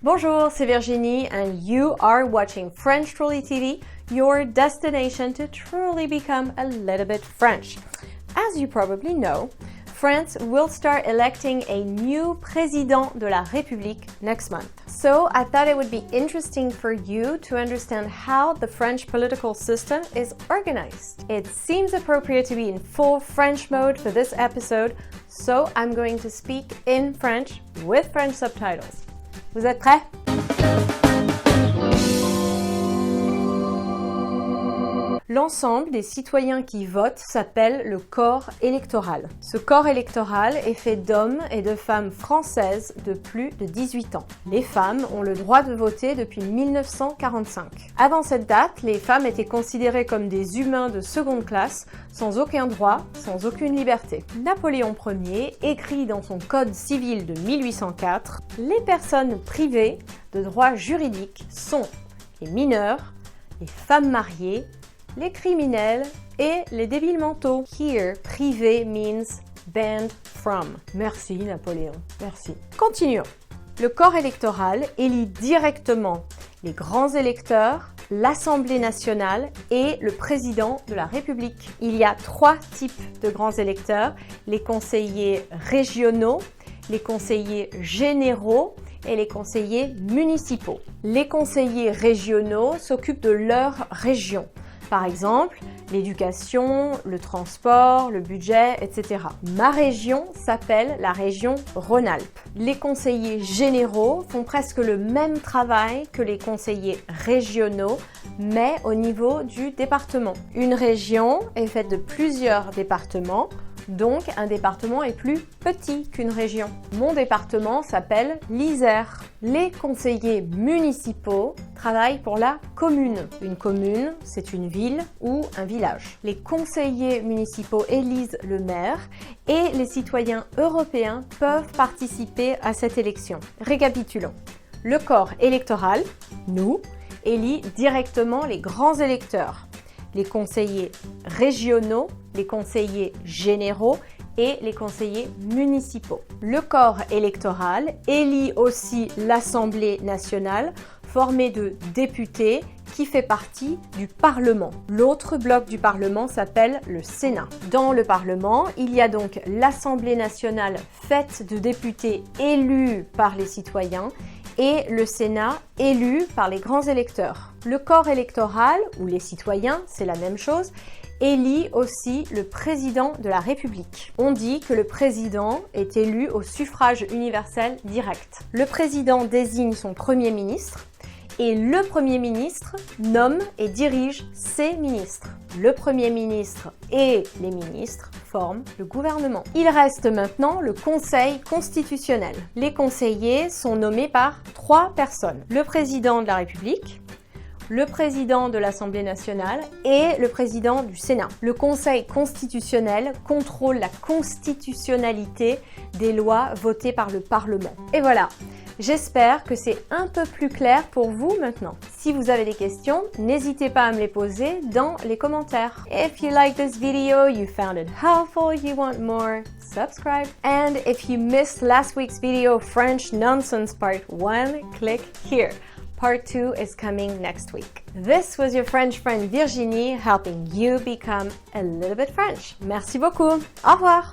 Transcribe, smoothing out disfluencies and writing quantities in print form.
Bonjour, c'est Virginie and you are watching French Truly TV, your destination to truly become a little bit French. As you probably know, France will start electing a new président de la République next month. So I thought it would be interesting for you to understand how the French political system is organized. It seems appropriate to be in full French mode for this episode, so I'm going to speak in French with French subtitles. Vous êtes prêts? L'ensemble des citoyens qui votent s'appelle le corps électoral. Ce corps électoral est fait d'hommes et de femmes françaises de plus de 18 ans. Les femmes ont le droit de voter depuis 1945. Avant cette date, les femmes étaient considérées comme des humains de seconde classe, sans aucun droit, sans aucune liberté. Napoléon Ier écrit dans son Code civil de 1804 « Les personnes privées de droits juridiques sont les mineurs, les femmes mariées, les criminels et les débiles mentaux. » Here, privé means banned from. Merci Napoléon, merci. Continuons. Le corps électoral élit directement les grands électeurs, l'Assemblée nationale et le président de la République. Il y a 3 types de grands électeurs, les conseillers régionaux, les conseillers généraux et les conseillers municipaux. Les conseillers régionaux s'occupent de leur région. Par exemple, l'éducation, le transport, le budget, etc. Ma région s'appelle la région Rhône-Alpes. Les conseillers généraux font presque le même travail que les conseillers régionaux, mais au niveau du département. Une région est faite de plusieurs départements, donc un département est plus petit qu'une région. Mon département s'appelle l'Isère. Les conseillers municipaux travaillent pour la commune. Une commune, c'est une ville ou un village. Les conseillers municipaux élisent le maire et les citoyens européens peuvent participer à cette élection. Récapitulons. Le corps électoral, nous, élit directement les grands électeurs. Les conseillers régionaux, les conseillers généraux et les conseillers municipaux. Le corps électoral élit aussi l'Assemblée nationale, formée de députés qui fait partie du Parlement. L'autre bloc du Parlement s'appelle le Sénat. Dans le Parlement, il y a donc l'Assemblée nationale faite de députés élus par les citoyens et le Sénat élu par les grands électeurs. Le corps électoral, ou les citoyens, c'est la même chose, élit aussi le président de la République. On dit que le président est élu au suffrage universel direct. Le président désigne son premier ministre et le premier ministre nomme et dirige ses ministres. Le premier ministre et les ministres forment le gouvernement. Il reste maintenant le Conseil constitutionnel. Les conseillers sont nommés par 3 personnes. Le président de la République, le président de l'Assemblée nationale et le président du Sénat. Le Conseil constitutionnel contrôle la constitutionnalité des lois votées par le Parlement. Et voilà, j'espère que c'est un peu plus clair pour vous maintenant. Si vous avez des questions, n'hésitez pas à me les poser dans les commentaires. If you like this video, you found it helpful, you want more, subscribe. And if you missed last week's video, French Nonsense Part 1, click here. Part 2 is coming next week. This was your French friend Virginie helping you become a little bit French. Merci beaucoup. Au revoir.